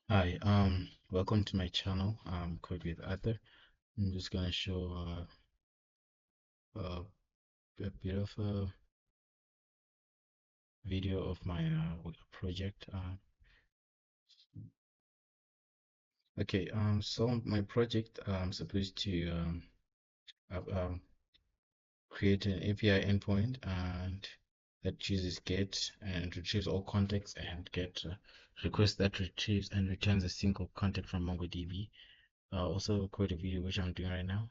Hi, welcome to my channel. Code with Arthur. I'm just gonna show a bit of a video of my project. Okay, so my project, I'm supposed to uh, um, create an API endpoint and that chooses get and retrieves all context and get request that retrieves and returns a single context from MongoDB. Also create a video which I'm doing right now.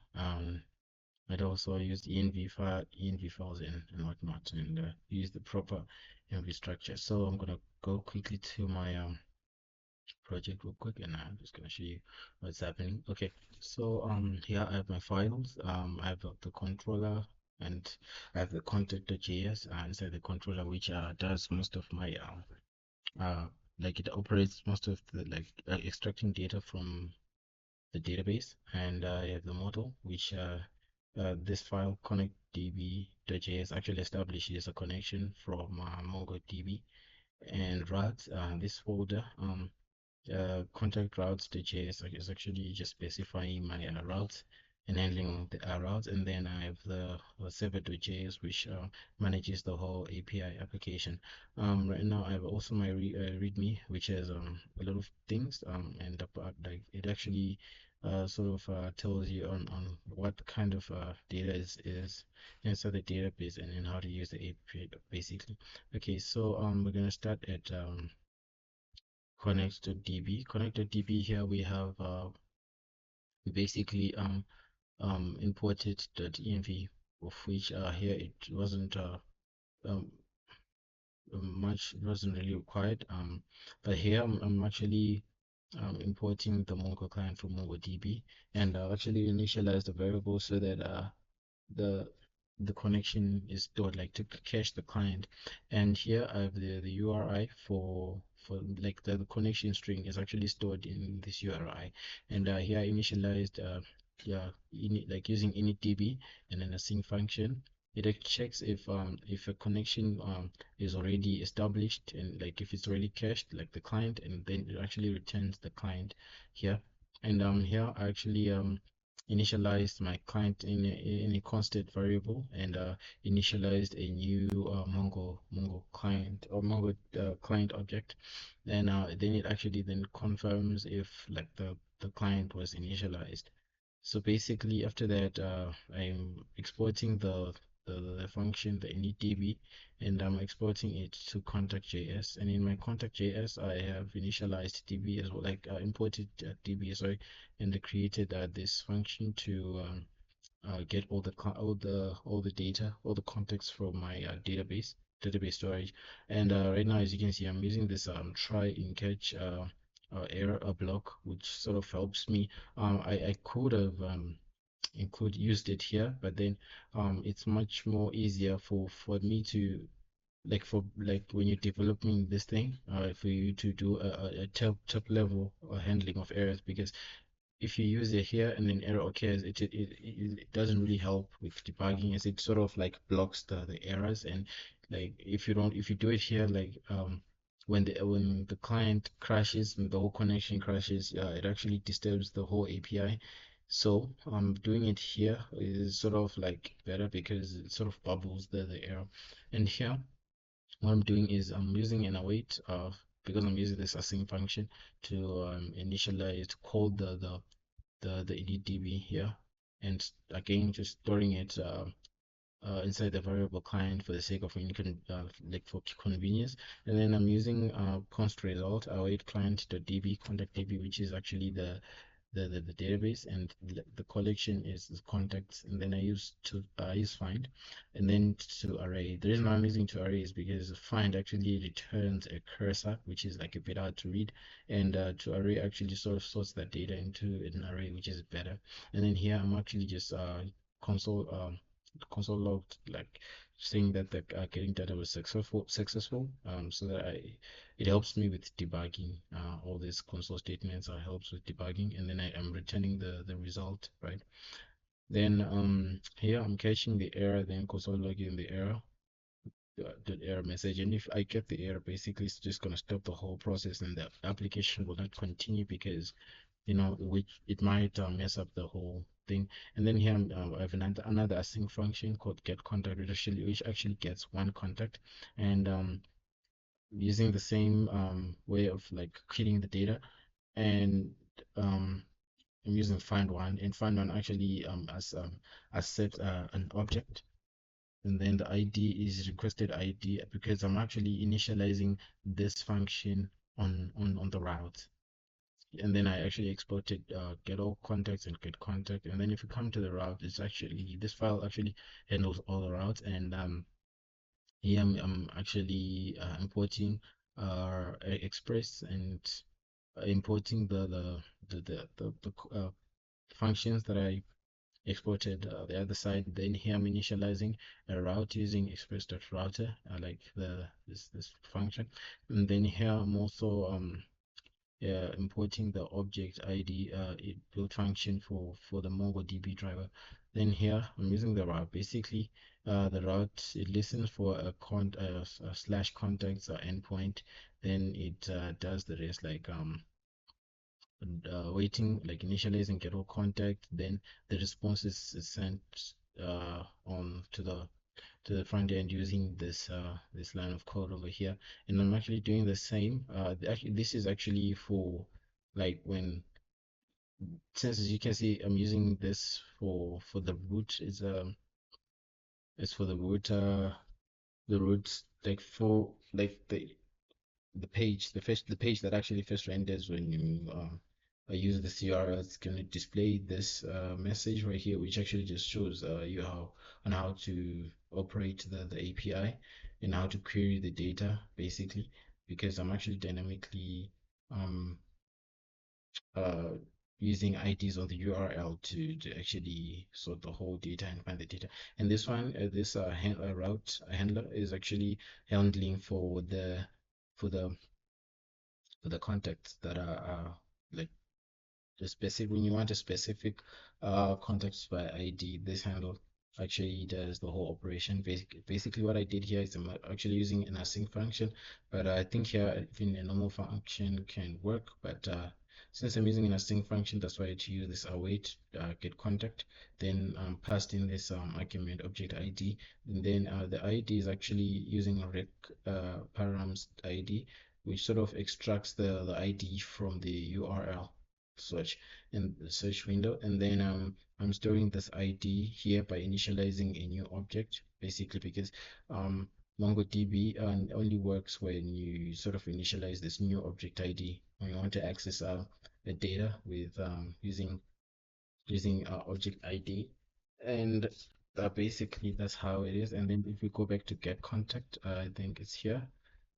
I'd also use env files and whatnot, and use the proper env structure. So I'm gonna go quickly to my project real quick, and I'm just gonna show you what's happening. Okay, so here I have my files. I have the controller, and I have the content.js inside the controller, which does most of my like it operates most of the extracting data from the database, and I have the model, which this file connectdb.js actually establishes a connection from MongoDB and routes. This folder, contact routes.js is actually just specifying my routes and handling the routes, and then I have the server.js, which manages the whole API application. Right now I have also my README, which has a lot of things, and like it actually sort of tells you on what kind of data is inside the database and how to use the API basically. Okay, so we're gonna start at connect.db. Connect.db, here we have we basically imported .env, of which here it wasn't um, much, it wasn't really required. But here I'm actually importing the Mongo client from MongoDB, and I'll actually initialize the variable so that the the connection is stored, like to cache the client. And here I have the URI for like the connection string is actually stored in this URI. And here I initialized yeah, like using initdb and then a sync function. It checks if a connection is already established, and like if it's already cached, like the client, and then it actually returns the client here. And here I actually initialized my client in a constant variable, and initialized a new Mongo client, or Mongo client object. And then it actually then confirms if like the client was initialized. So basically, after that, I'm exporting the function, the initdb, and I'm exporting it to contact.js. And in my contact.js, I have initialized db as well, like imported db, sorry, and I created this function to get all the data, all the context from my database storage. And right now, as you can see, I'm using this try and catch error block, which sort of helps me. I could have used it here, but then it's much more easier for me to like for like when you're developing this thing, for you to do a top level handling of errors, because if you use it here and an error occurs, it doesn't really help with debugging, as it sort of like blocks the errors. And like if you do it here, like when the client crashes, when the whole connection crashes, it actually disturbs the whole API. So doing it here is sort of like better, because it sort of bubbles the error. And here what I'm doing is I'm using an await because I'm using this async function to initialize, to call the initdb here, and again just storing it inside the variable client for the sake of like for convenience. And then I'm using const result await client.db contact.db, which is actually the database, and the collection is the contacts. And then I use find, and then to array. The reason why I'm using to array is because find actually returns a cursor, which is like a bit hard to read, and to array actually sort of sorts that data into an array, which is better. And then here I'm actually just console console logged, like saying that the getting data was successful, so that it helps me with debugging. All these console statements helps with debugging, and then I am returning the result, right? Then here I'm catching the error, then console logging the error, the error message. And if I get the error, basically it's just gonna stop the whole process, and the application will not continue because which it might mess up the whole thing. And then here I have another async function called get contact, which actually gets one contact, and using the same way of like creating the data, and um, I'm using find one, and find one actually accepts an object, and then the ID is requested ID because I'm actually initializing this function on the route. And then I actually exported get all contacts and get contact. And then if you come to the route, it's actually this file actually handles all the routes. And here I'm actually importing Express, and importing the functions that I exported the other side. Then here I'm initializing a route using express.router, like this function. And then here I'm also importing the object ID build function for the MongoDB driver. Then here I'm using the route. Basically, the route, it listens for a slash contacts endpoint. Then it does the rest, like waiting, like initializing get all contact. Then the response is sent on to the front end using this line of code over here. And I'm actually doing the same. Actually, this is actually for like when, since as you can see, I'm using this for the root. It's for the root, like for like the page, the page that actually first renders when you use the CRL. It's going to display this message right here, which actually just shows you how to operate the API, and how to query the data, basically, because I'm actually dynamically um uh using IDs on the URL to actually sort the whole data and find the data. And this one, this route handler is actually handling for the for the contacts that are like the specific, when you want a specific context by ID, this handle actually does the whole operation. Basically what I did here is I'm actually using an async function, but I think here even a normal function can work. But since I'm using an async function, that's why I had to use this await get contact, then passed in this argument object ID, and then the ID is actually using a rec params ID, which sort of extracts the ID from the URL search in the search window. And then I'm storing this ID here by initializing a new object, basically because MongoDB only works when you sort of initialize this new object ID when you want to access the data with using object ID. And basically that's how it is. And then if we go back to get contact, I think it's here.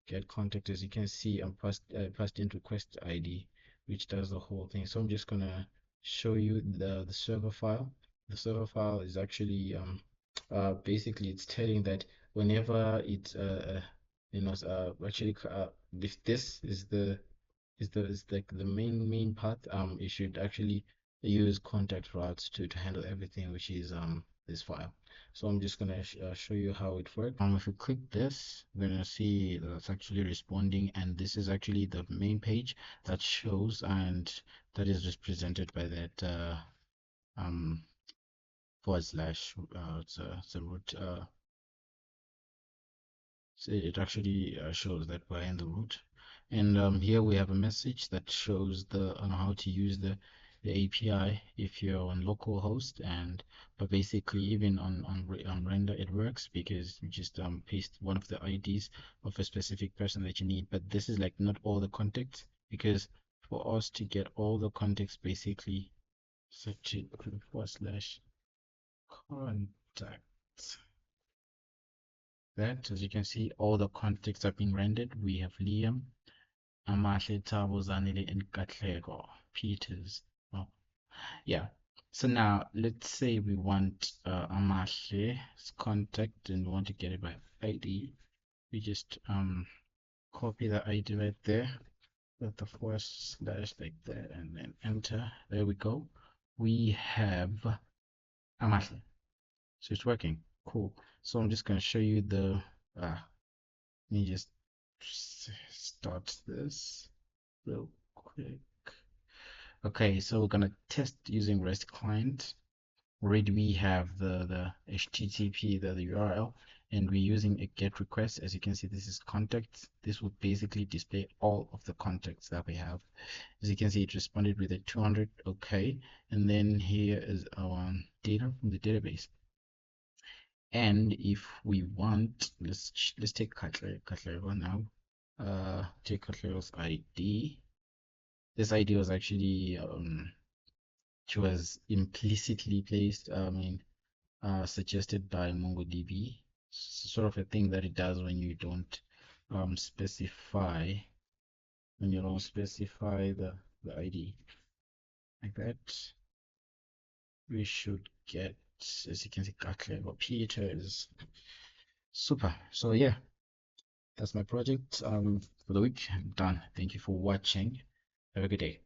Get contact, as you can see, I'm passed in request ID, which does the whole thing. So I'm just gonna show you the server file. The server file is actually basically it's telling that whenever it actually if this is the main part, you should actually use contact routes to handle everything, which is this file. So I'm just gonna show you how it works. If you click this, we're gonna see that's actually responding, and this is actually the main page that shows, and that is represented by that forward slash. It's a root. So it actually shows that we're in the root. And here we have a message that shows on how to use the API if you're on localhost. And but basically even on render it works, because you just paste one of the IDs of a specific person that you need. But this is like not all the context, because for us to get all the context, basically search it forward slash contact. That, as you can see, all the contexts are being rendered. We have Liam, Amahle, Thabo, Zanele, and Katlego, Peters. Oh, yeah. So now let's say we want Amahle's contact and we want to get it by ID. We just copy the ID right there with the forward slash like that, and then enter. There we go. We have Amahle. So it's working. Cool. So I'm just going to show you the Let me just start this real quick. Okay, so we're gonna test using REST client. Already we have the HTTP, the URL, and we're using a GET request. As you can see, this is contacts. This will basically display all of the contacts that we have. As you can see, it responded with a 200. Okay, and then here is our data from the database. And if we want, let's take Cutler now. Take Cutler's ID. This ID was actually it was implicitly placed. Suggested by MongoDB. Sort of a thing that it does when you don't specify the ID like that. We should get, as you can see, Cutler or Peter is super. So yeah, that's my project for the week. I'm done. Thank you for watching. Have a good day.